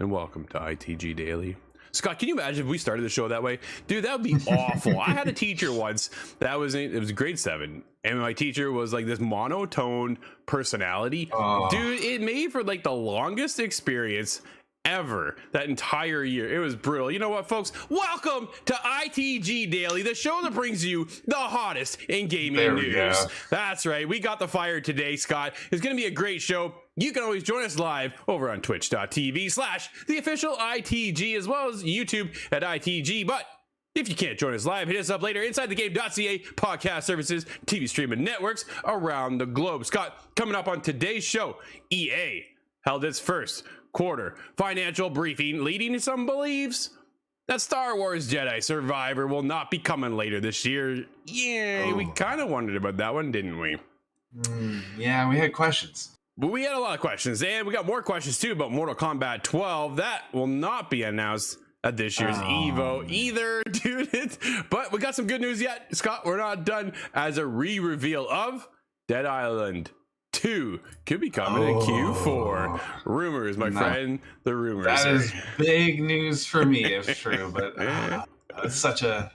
and welcome to ITG Daily. Scott, can you imagine if we started the show that way? Dude, that would be awful. I had a teacher once it was grade 7, and my teacher was like this monotone personality. Dude, it made for like the longest experience ever that entire year. It was brutal. You know what, folks? Welcome to ITG Daily, the show that brings you the hottest in gaming news. That's right. We got the fire today, Scott. It's going to be a great show. You can always join us live over on twitch.tv/the official ITG, as well as YouTube at ITG. But if you can't join us live, hit us up later inside the game.ca podcast services, TV streaming networks around the globe. Scott, coming up on today's show, EA held its first quarter financial briefing, leading to some beliefs that Star Wars Jedi Survivor will not be coming later this year. Yeah, we kind of wondered about that one, didn't we? Yeah, we had questions. But we had a lot of questions, and we got more questions too about Mortal Kombat 12. That will not be announced at this year's Evo either, dude. But we got some good news yet, Scott. We're not done, as a re-reveal of Dead Island 2 could be coming in Q4. Rumors, my friend, the rumors. That is big news for me, if true. But it's such a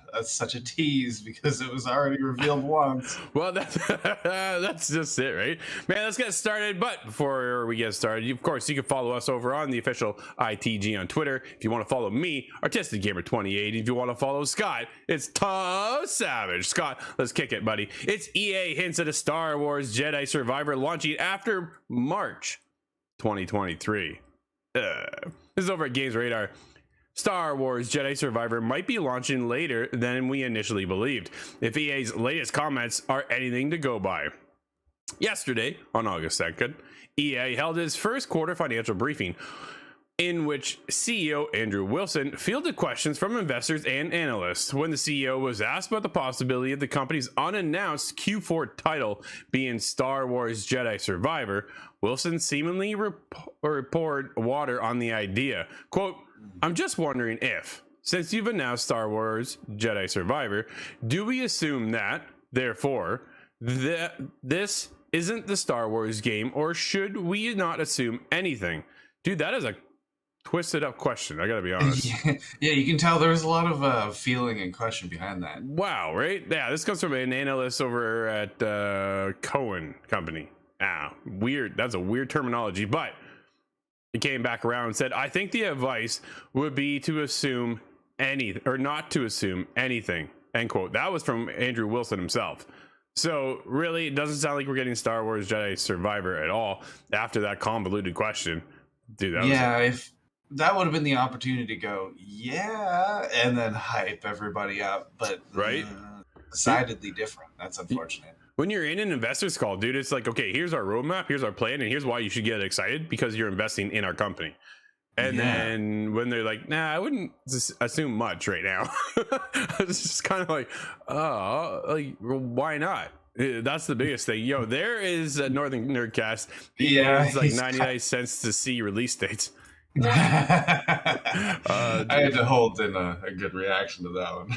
tease because it was already revealed once. Well, that's just it, right, man? Let's get started. But before we get started, of course, you can follow us over on the official ITG on Twitter. If you want to follow me, Artistic Gamer 28. If you want to follow Scott, it's Tough Savage. Scott, let's kick it, buddy. It's EA hints at a Star Wars Jedi Survivor launching after March 2023. This is over at Games Radar. Star Wars Jedi Survivor might be launching later than we initially believed, if EA's latest comments are anything to go by. Yesterday, on August 2nd, EA held its first quarter financial briefing, in which CEO Andrew Wilson fielded questions from investors and analysts. When the CEO was asked about the possibility of the company's unannounced Q4 title being Star Wars Jedi Survivor, Wilson seemingly poured water on the idea. Quote, "I'm just wondering if, since you've announced Star Wars Jedi Survivor, do we assume that, therefore, this isn't the Star Wars game, or should we not assume anything?" Dude, that is a twisted up question, I gotta be honest. Yeah, you can tell there was a lot of feeling and question behind that. Wow, right? Yeah, this comes from an analyst over at Cohen Company. Weird. That's a weird terminology, but he came back around and said, "I think the advice would be to assume anything, or not to assume anything," end quote. That was from Andrew Wilson himself. So really, it doesn't sound like we're getting Star Wars Jedi Survivor at all after that convoluted question. Dude, if that would have been the opportunity to go, yeah, and then hype everybody up, but right, decidedly different. That's unfortunate. When you're in an investor's call, dude, it's like, okay, here's our roadmap, here's our plan, and here's why you should get excited, because you're investing in our company. And then when they're like, nah, I wouldn't assume much right now. It's just kind of like, why not? That's the biggest thing. Yo, there is a Northern Nerdcast. It's like 99 cents to see release dates. I had to hold in a good reaction to that one.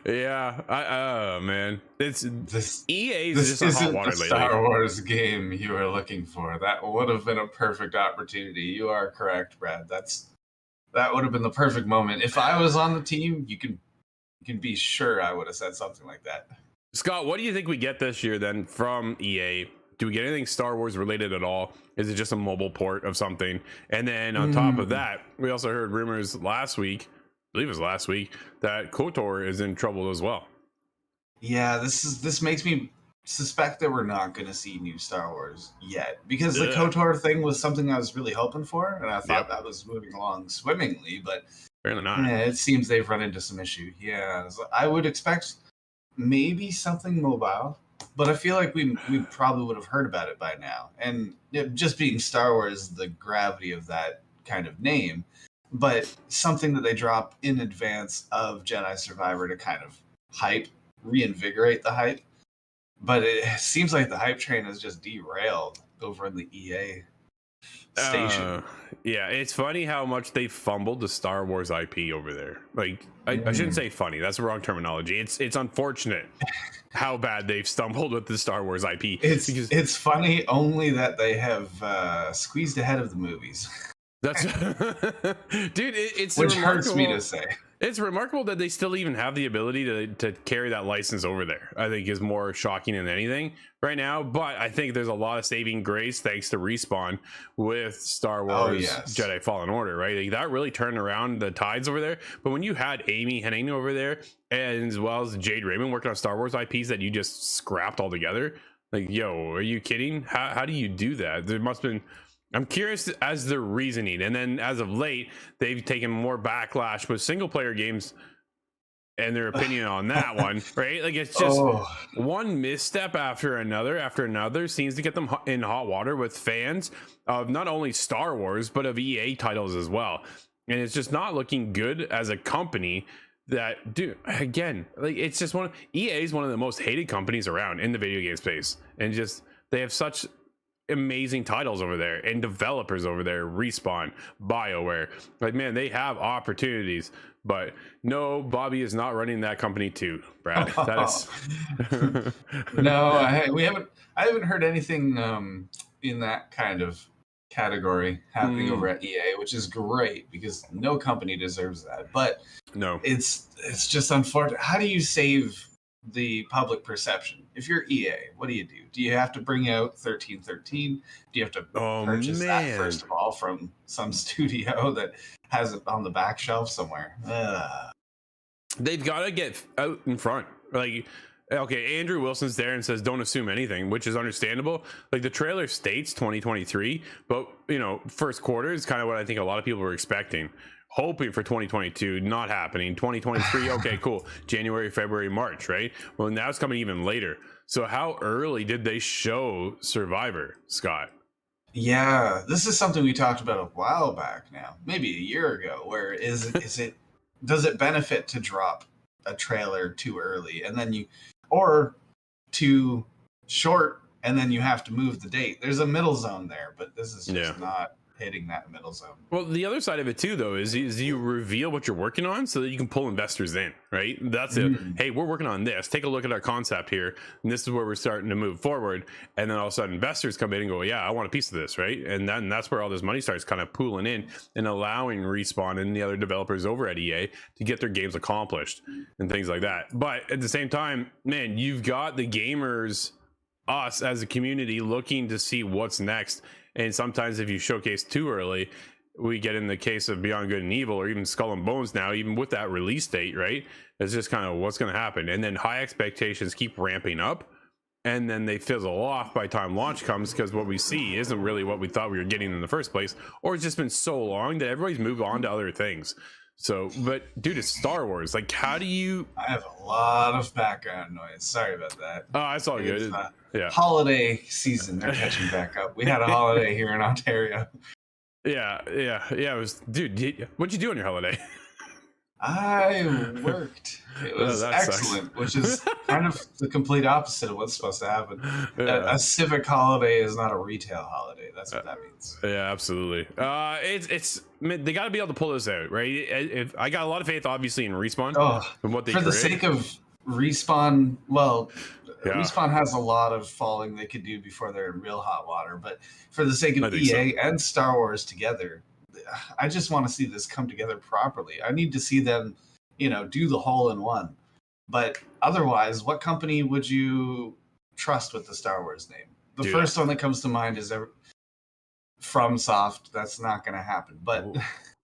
Yeah, man, this EA is this just a hot water the lately. Star Wars game you were looking for. That would have been a perfect opportunity. You are correct, Brad. That would have been the perfect moment. If I was on the team, you can be sure I would have said something like that. Scott, what do you think we get this year then from EA? Do we get anything Star Wars related at all? Is it just a mobile port of something? And then on top of that, we also heard rumors last week, I believe it was last week, that KOTOR is in trouble as well. Yeah, this makes me suspect that we're not going to see new Star Wars yet, because the KOTOR thing was something I was really hoping for, and I thought that was moving along swimmingly, but apparently not. Yeah, it seems they've run into some issue. Yeah, so I would expect maybe something mobile, but I feel like we probably would have heard about it by now. And just being Star Wars, the gravity of that kind of name, but something that they drop in advance of Jedi Survivor to kind of reinvigorate the hype. But it seems like the hype train has just derailed over in the EA station. Yeah, it's funny how much they fumbled the Star Wars IP over there. Like, I shouldn't say funny. That's the wrong terminology. It's unfortunate how bad they've stumbled with the Star Wars IP. It's funny only that they have squeezed ahead of the movies. That's dude. It's which hurts me to say. It's remarkable that they still even have the ability to carry that license over there. I think is more shocking than anything right now. But I think there's a lot of saving grace thanks to Respawn with Star Wars Jedi Fallen Order, right? Like, that really turned around the tides over there. But when you had Amy Hennig over there, and as well as Jade Raymond working on Star Wars IPs that you just scrapped altogether, like, yo, are you kidding? How do you do that? There must have been. I'm curious as the reasoning, and then as of late, they've taken more backlash with single player games and their opinion on that one, right? Like, it's just one misstep after another seems to get them in hot water with fans of not only Star Wars but of EA titles as well, and it's just not looking good as a company. That, dude, again, like, it's just EA is one of the most hated companies around in the video game space, and just they have such amazing titles over there and developers over there. Respawn, BioWare, like, man, they have opportunities, but no, Bobby is not running that company too, Brad. That is no, I haven't heard anything in that kind of category happening over at EA, which is great because no company deserves that. But no, it's just unfortunate. How do you save the public perception? If you're EA, what do? Do you have to bring out 1313? Do you have to purchase that first of all from some studio that has it on the back shelf somewhere? They've got to get out in front. Like, okay, Andrew Wilson's there and says don't assume anything, which is understandable. Like, the trailer states 2023, but you know, first quarter is kind of what I think a lot of people were expecting, hoping for 2022, not happening. 2023, okay, cool. January, February, March, right? Well, now it's coming even later. So how early did they show Survivor, Scott? Yeah, this is something we talked about a while back now, maybe a year ago, where does it benefit to drop a trailer too early and then or too short and then you have to move the date? There's a middle zone there, but this is just not hitting that middle zone. Well, the other side of it too, though, is you reveal what you're working on so that you can pull investors in, right? That's it. Hey, we're working on this. Take a look at our concept here, and this is where we're starting to move forward. And then all of a sudden, investors come in and go, "Yeah, I want a piece of this," right? And then that's where all this money starts kind of pooling in and allowing Respawn and the other developers over at EA to get their games accomplished and things like that. But at the same time, man, you've got the gamers, us as a community, looking to see what's next. And sometimes if you showcase too early, we get in the case of Beyond Good and Evil or even Skull and Bones now, even with that release date, right? It's just kind of what's going to happen. And then high expectations keep ramping up, and then they fizzle off by the time launch comes because what we see isn't really what we thought we were getting in the first place, or it's just been so long that everybody's moved on to other things. So, but dude, it's Star Wars. Like, how do you... I have a lot of background noise. Sorry about that. Oh, it's all good. Yeah. Holiday season. They're catching back up. We had a holiday here in Ontario. Yeah. It was, dude, what'd you do on your holiday? I worked. It was excellent, which is kind of the complete opposite of what's supposed to happen. A civic holiday is not a retail holiday. That's what that means. Yeah, absolutely. It's they got to be able to pull this out, right? I got a lot of faith, obviously, in Respawn and what they for the sake of Respawn. Well, Respawn has a lot of falling they could do before they're in real hot water, but for the sake of EA and Star Wars together, I just want to see this come together properly. I need to see them, do the hole-in-one. But otherwise, what company would you trust with the Star Wars name? The first one that comes to mind is FromSoft. That's not going to happen. But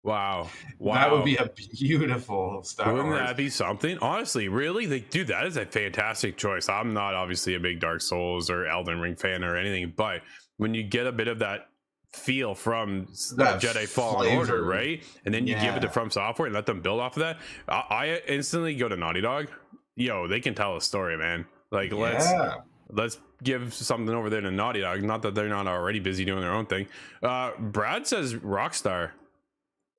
wow, that would be a beautiful Star Wars. Wouldn't that be something? Honestly, really, that is a fantastic choice. I'm not obviously a big Dark Souls or Elden Ring fan or anything, but when you get a bit of that feel from that Jedi Fallen Order, right? And then you give it to From Software and let them build off of that. I instantly go to Naughty Dog. Yo, they can tell a story, man. Like, let's give something over there to Naughty Dog. Not that they're not already busy doing their own thing. Brad says Rockstar.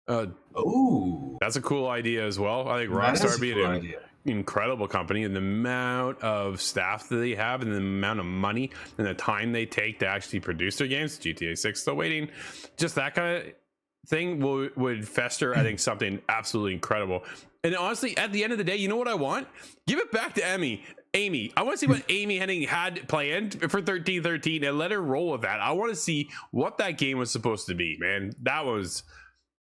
That's a cool idea as well. I think Rockstar being incredible company, and the amount of staff that they have and the amount of money and the time they take to actually produce their games. GTA 6 still waiting. Just that kind of thing would fester, I think, something absolutely incredible. And honestly, at the end of the day, you know what I want? Give it back to Amy. I want to see what Amy Hennig had planned for 1313 and let her roll with that. I want to see what that game was supposed to be, man. That was,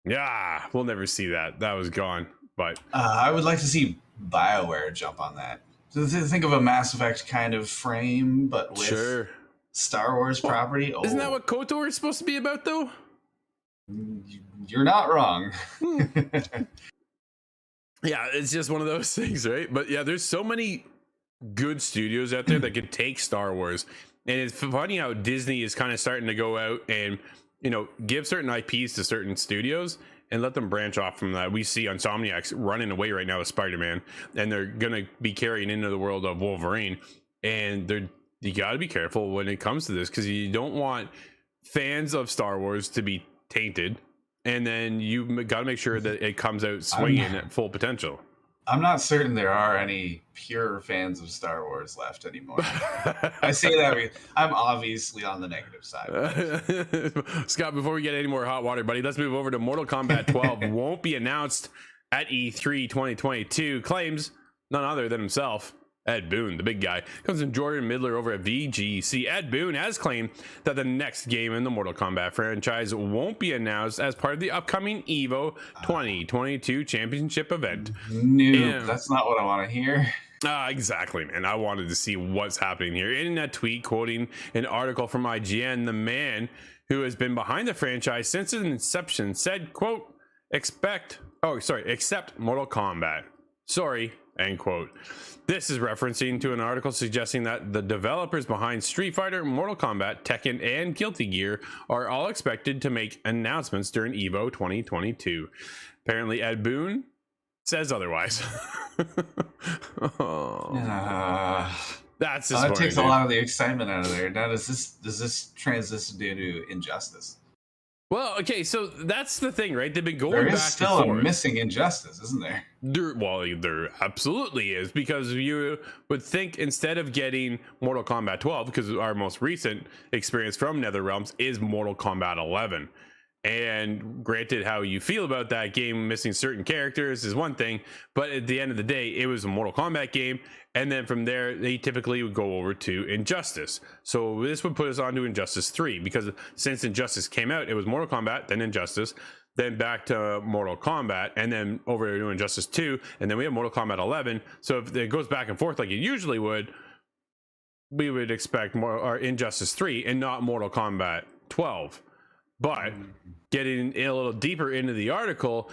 yeah, we'll never see that. That was gone. But I would like to see BioWare jump on that. So think of a Mass Effect kind of frame, but with Star Wars property. Isn't that what KOTOR is supposed to be about, though? You're not wrong. Yeah, it's just one of those things, right? But yeah, there's so many good studios out there that could take Star Wars. And it's funny how Disney is kind of starting to go out and, you know, give certain IPs to certain studios and let them branch off from that. We see Insomniac's running away right now with Spider-Man, and they're going to be carrying into the world of Wolverine. And you got to be careful when it comes to this, because you don't want fans of Star Wars to be tainted. And then you got to make sure that it comes out swinging at full potential. I'm not certain there are any pure fans of Star Wars left anymore. I say that I'm obviously on the negative side. Scott, before we get any more hot water, buddy, let's move over to Mortal Kombat 12. Won't be announced at E3 2022. Claims none other than himself. Ed Boon, the big guy, comes from Jordan Midler over at VGC. Ed Boon has claimed that the next game in the Mortal Kombat franchise won't be announced as part of the upcoming EVO 2022 championship event. No, that's not what I want to hear. Exactly, man. I wanted to see what's happening here. In that tweet, quoting an article from IGN, the man who has been behind the franchise since its inception said, quote, except Mortal Kombat. Sorry, end quote. This is referencing to an article suggesting that the developers behind Street Fighter, Mortal Kombat, Tekken, and Guilty Gear are all expected to make announcements during EVO 2022. Apparently, Ed Boon says otherwise. That's just that takes a lot of the excitement out of there. Now, does this transition to Injustice? Well, okay, so that's the thing, right? They've been going back and forth. There is still a missing Injustice, isn't there? There absolutely is, because you would think instead of getting Mortal Kombat 12, because our most recent experience from NetherRealms is Mortal Kombat 11. And granted, how you feel about that game missing certain characters is one thing, but at the end of the day, it was a Mortal Kombat game, and then from there, they typically would go over to Injustice. So this would put us on to Injustice 3, because since Injustice came out, it was Mortal Kombat, then Injustice, then back to Mortal Kombat, and then over to Injustice 2, and then we have Mortal Kombat 11. So if it goes back and forth like it usually would, we would expect more or Injustice 3 and not Mortal Kombat 12. But getting a little deeper into the article,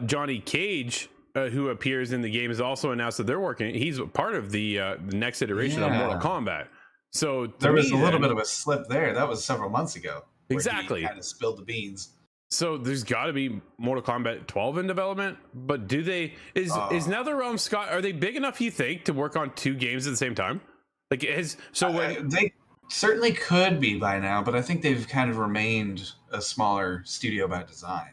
Johnny Cage, who appears in the game, has also announced that they're working. He's part of the next iteration of Mortal Kombat. So there was a little bit of a slip there. That was several months ago. Exactly. Kind of spilled the beans. So there's got to be Mortal Kombat 12 in development. But do they? Is NetherRealm, Scott? Are they big enough, you think, to work on two games at the same time? Like they certainly could be by now, but I think they've kind of remained a smaller studio by design,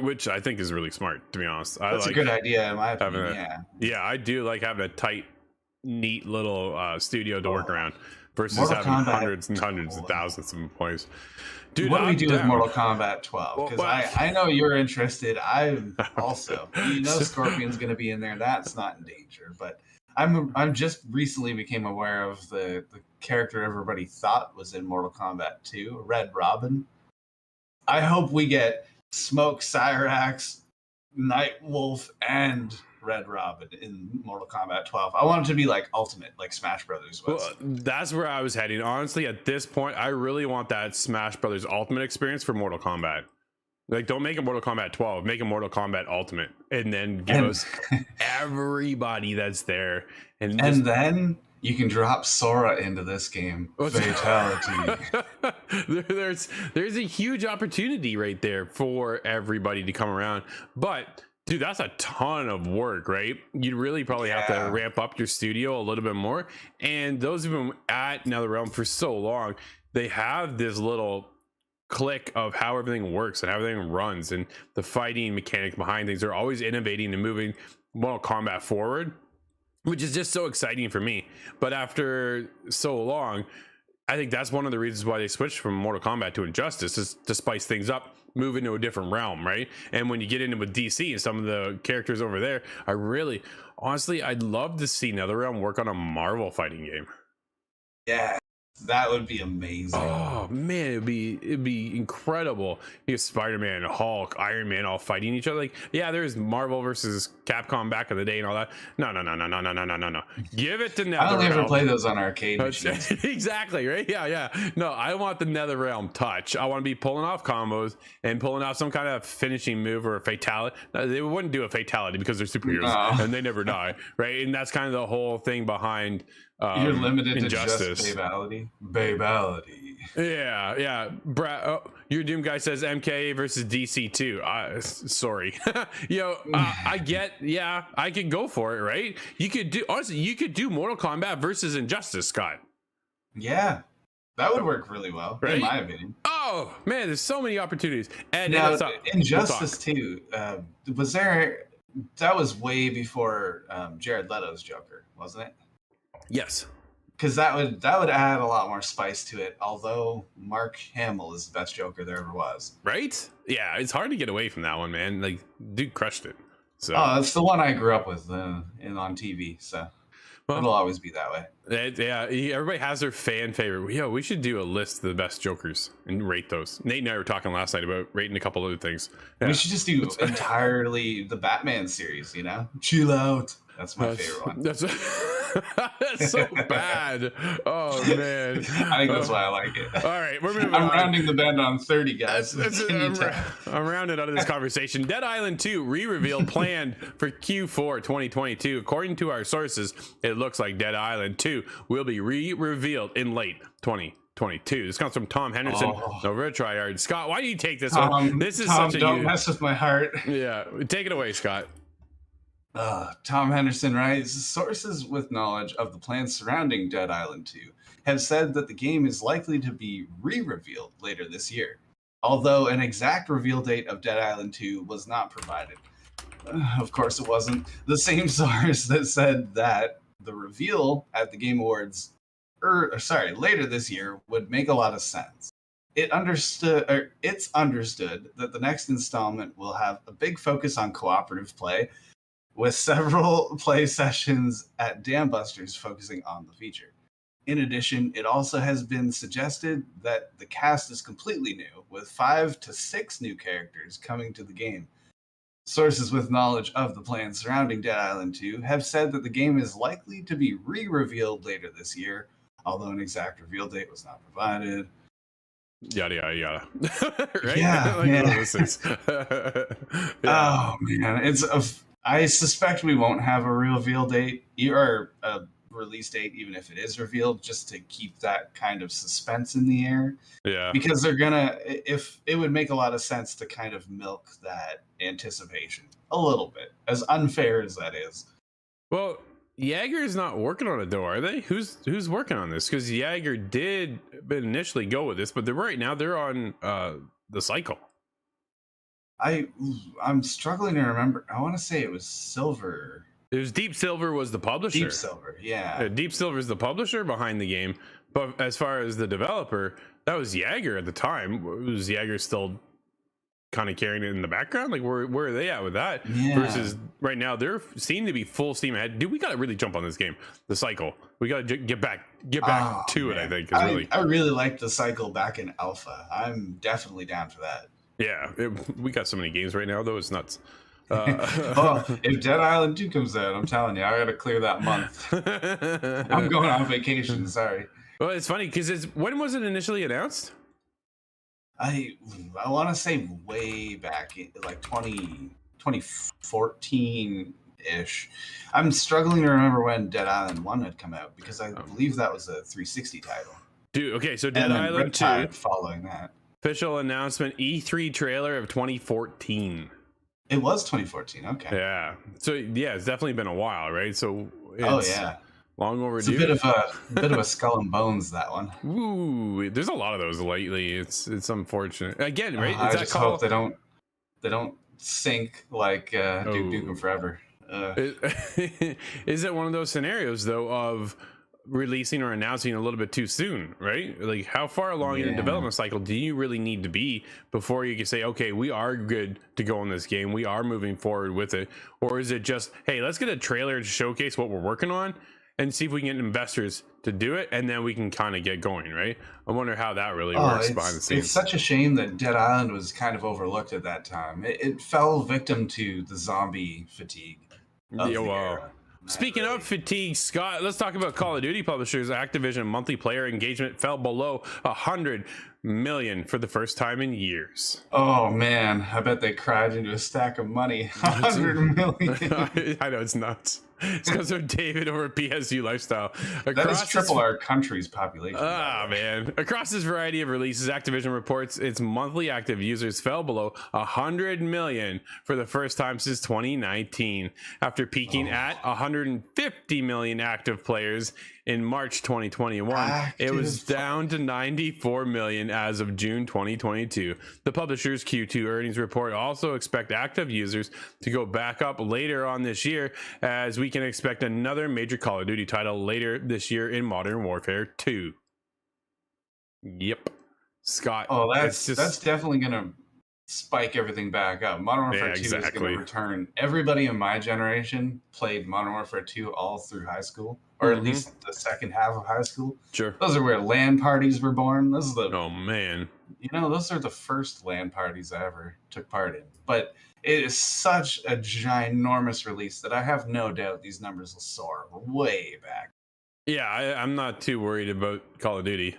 which I think is really smart, to be honest. That's a good idea in my opinion. I do like having a tight, neat little studio to work around versus Mortal having Kombat hundreds and hundreds of thousands of employees. Dude, what do we do with Mortal Kombat 12? Because I know you're interested. I'm also. Scorpion's going to be in there. That's not in danger, but I'm just recently became aware of the character everybody thought was in Mortal Kombat 2, Red Robin. I hope we get Smoke Cyrax, Nightwolf, and Red Robin in Mortal Kombat 12. I want it to be like Ultimate, like Smash Brothers was. Well, that's where I was heading. Honestly, at this point, I really want that Smash Brothers Ultimate experience for Mortal Kombat. Like, don't make a Mortal Kombat 12, make a Mortal Kombat Ultimate, and then give us everybody that's there. And then you can drop Sora into this game. Fatality. There's a huge opportunity right there for everybody to come around. But dude, that's a ton of work, right? You'd really probably have to ramp up your studio a little bit more. And those who've been at NetherRealm for so long, they have this little click of how everything works and how everything runs and the fighting mechanic behind things. They're always innovating and moving Mortal Kombat forward. which is just so exciting for me. But after so long, I think that's one of the reasons why they switched from Mortal Kombat to Injustice, is to spice things up, move into a different realm, right? And when you get into with DC and some of the characters over there, I really, honestly, I'd love to see NetherRealm work on a Marvel fighting game. Yeah, that would be amazing. Oh man, it'd be incredible. You have Spider-Man, Hulk, Iron Man all fighting each other. Like, yeah, there's Marvel versus Capcom back in the day and all that. No. Give it to NetherRealm. I don't ever play those on arcade machines. Exactly, right? Yeah. No, I want the NetherRealm touch. I want to be pulling off combos and pulling off some kind of finishing move or a fatality. They wouldn't do a fatality because they're superheroes and they never die, right? And that's kind of the whole thing behind you're limited Injustice. To just babality. Yeah. Your Doom guy says MK versus DC too. Sorry. I get, I could go for it, right? You could do Mortal Kombat versus Injustice, Scott. Yeah, that would work really well, right? In my opinion. Oh man, there's so many opportunities. And now, Injustice too, was there? That was way before Jared Leto's Joker, wasn't it? Yes, because that would add a lot more spice to it. Although Mark Hamill is the best Joker there ever was, right? Yeah, it's hard to get away from that one, man. Like, dude crushed it. So, that's the one I grew up with on TV. So it'll always be that way. Yeah, everybody has their fan favorite. Yeah, we should do a list of the best Jokers and rate those. Nate and I were talking last night about rating a couple other things. Yeah. We should just do entirely the Batman series. Chill out. That's my favorite one. That's so bad. Oh man, I think that's why I like it. All right, we're moving I'm on. rounding the bend on 30, guys. I'm rounding out of this conversation. Dead Island 2 re-reveal planned for Q4 2022. According to our sources, it looks like Dead Island 2 will be re-revealed in late 2022. This comes from Tom Henderson over at Triad. Scott, why do you take this one? This is Tom, don't mess with my heart. Yeah, take it away, Scott. Tom Henderson writes, sources with knowledge of the plans surrounding Dead Island 2 have said that the game is likely to be re-revealed later this year, although an exact reveal date of Dead Island 2 was not provided. Of course it wasn't. The same source that said that the reveal at the Game Awards later this year would make a lot of sense. It's understood that the next installment will have a big focus on cooperative play, with several play sessions at Dam Busters focusing on the feature. In addition, it also has been suggested that the cast is completely new, with 5 to 6 new characters coming to the game. Sources with knowledge of the plans surrounding Dead Island 2 have said that the game is likely to be re-revealed later this year, although an exact reveal date was not provided. Yada yada. Right? Yeah. Oh man, I suspect we won't have a reveal date or a release date, even if it is revealed, just to keep that kind of suspense in the air. Yeah. Because they're gonna, if it would make a lot of sense to kind of milk that anticipation a little bit, as unfair as that is. Well, Jaeger is not working on it though, are they? Who's working on this? Because Jaeger did initially go with this, but right now they're on the cycle. I'm struggling to remember. I want to say it was Silver. It was Deep Silver was the publisher. Deep Silver, yeah. Deep Silver is the publisher behind the game, but as far as the developer, that was Jaeger at the time. Was Jaeger still kind of carrying it in the background? Like, where are they at with that? Yeah. Versus right now, they're seem to be full steam ahead. Dude, we got to really jump on this game. The cycle. We got to get back to it. I think. I really liked the cycle back in alpha. I'm definitely down for that. Yeah, we got so many games right now, though. It's nuts. If Dead Island 2 comes out, I'm telling you, I got to clear that month. I'm going on vacation. Sorry. Well, it's funny because when was it initially announced? I want to say way back, like 2014-ish. I'm struggling to remember when Dead Island 1 had come out, because I believe that was a 360 title. Dude, okay, so Dead Island 2 following that. Official announcement, E3 trailer of 2014. It was 2014, okay. Yeah. So yeah, it's definitely been a while, right? So it's long overdue. It's a bit of a skull and bones, that one. Ooh, there's a lot of those lately. It's unfortunate. Again, right? I just hope they don't sink like Duke Nukem Forever. Is it one of those scenarios though of releasing or announcing a little bit too soon, right? Like how far along in the development cycle do you really need to be before you can say, okay, we are good to go in this game, we are moving forward with it? Or is it just, hey, let's get a trailer to showcase what we're working on and see if we can get investors to do it, and then we can kind of get going, right? I wonder how that really works behind the scenes. It's such a shame that Dead Island was kind of overlooked at that time. It fell victim to the zombie fatigue of the era. Speaking of fatigue, Scott, let's talk about Call of Duty publishers. Activision monthly player engagement fell below 100 million for the first time in years. Oh man, I bet they cried into a stack of money. 100 million. I know, it's nuts. It's because of David over PSU lifestyle. That is triple our country's population. Man. Across this variety of releases, Activision reports its monthly active users fell below 100 million for the first time since 2019, after peaking at 150 million active players in March 2021. It was down to 94 million as of June 2022. The publisher's Q2 earnings report also expect active users to go back up later on this year, as we can expect another major Call of Duty title later this year in Modern Warfare 2. Yep. Scott. Oh, that's definitely going to spike everything back up. Modern Warfare 2 is going to return. Everybody in my generation played Modern Warfare 2 all through high school, or at least the second half of high school. Sure. Those are where LAN parties were born. Those are oh man. Those are the first LAN parties I ever took part in. But it is such a ginormous release that I have no doubt these numbers will soar way back. Yeah, I'm not too worried about Call of Duty,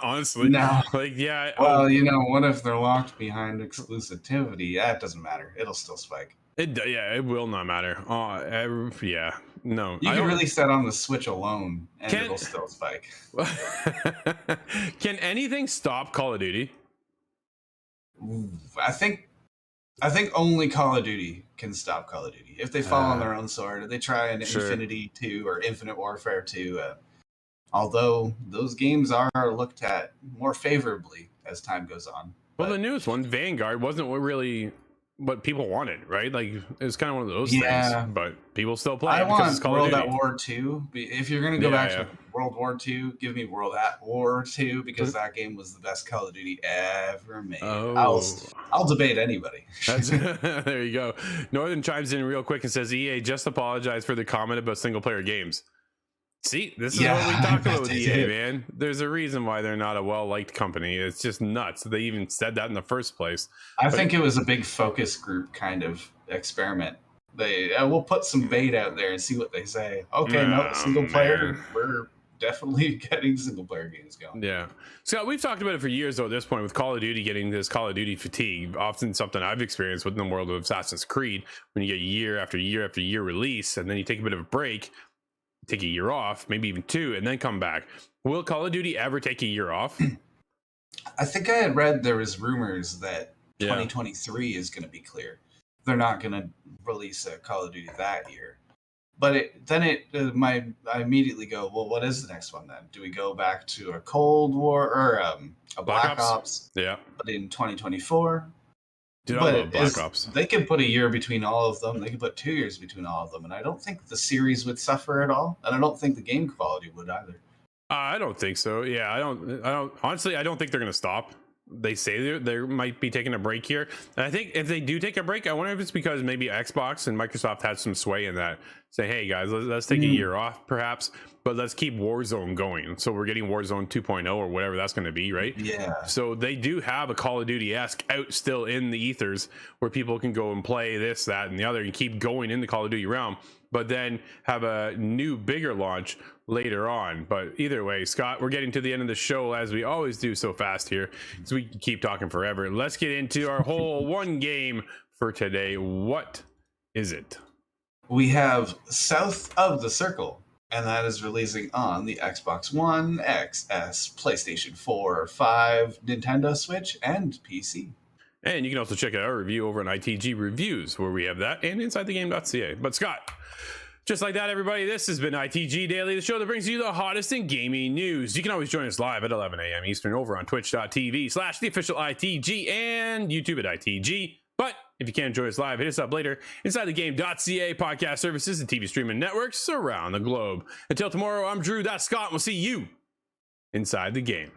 honestly. No. Like, yeah. Well, what if they're locked behind exclusivity? That doesn't matter. It'll still spike. It will not matter. No. You can release that on the Switch alone, and it'll still spike. Can anything stop Call of Duty? I think only Call of Duty can stop Call of Duty. If they fall on their own sword, if they try an Infinity 2 or Infinite Warfare 2, although those games are looked at more favorably as time goes on. Well, the newest one, Vanguard, wasn't really what people wanted, right? Like, it was kind of one of those things, but people still play it because it's Call World of Duty. at War 2. If you're going to go back to World War 2, give me World at War 2, because that game was the best Call of Duty ever made. I'll debate anybody. There you go. Northern chimes in real quick and says, EA just apologized for the comment about single player games. See, this is what we talk about with EA, man. There's a reason why they're not a well-liked company. It's just nuts. They even said that in the first place. I think it was a big focus group kind of experiment. We'll put some bait out there and see what they say. Okay, single player, we're definitely getting single player games going. Yeah. Scott, we've talked about it for years, though, at this point, with Call of Duty getting this Call of Duty fatigue. Often something I've experienced within the world of Assassin's Creed, when you get year after year after year release, and then you take a bit of a break, take a year off, maybe even two, and then come back. Will Call of Duty ever take a year off? I think I had read there was rumors that 2023 is going to be clear. They're not going to release a Call of Duty that year. But I immediately go, well, what is the next one then? Do we go back to a Cold War or a Black Ops? Yeah. But in 2024? Dude, I love Black Ops. They could put a year between all of them. They could put 2 years between all of them. And I don't think the series would suffer at all. And I don't think the game quality would either. I don't think so. Yeah, I don't. Honestly, I don't think they're going to stop. They say they might be taking a break here. And I think if they do take a break, I wonder if it's because maybe Xbox and Microsoft had some sway in that. Say, hey, guys, let's take a year off, perhaps. But let's keep Warzone going. So we're getting Warzone 2.0 or whatever that's going to be, right? Yeah. So they do have a Call of Duty-esque out still in the ethers where people can go and play this, that, and the other and keep going in the Call of Duty realm, but then have a new, bigger launch later on. But either way, Scott, we're getting to the end of the show, as we always do so fast here, so we can keep talking forever. Let's get into our whole one game for today. What is it? We have South of the Circle, and that is releasing on the Xbox One, XS, PlayStation 4, 5, Nintendo Switch, and PC. And you can also check out our review over on ITG Reviews, where we have that, and InsideTheGame.ca. But Scott, just like that, everybody, this has been ITG Daily, the show that brings you the hottest in gaming news. You can always join us live at 11 a.m. Eastern over on twitch.tv/the official ITG and YouTube at ITG. But If you can't join us live, hit us up later inside the game.ca podcast services and TV streaming networks around the globe. Until tomorrow, I'm Drew. That's Scott. We'll see you inside the game.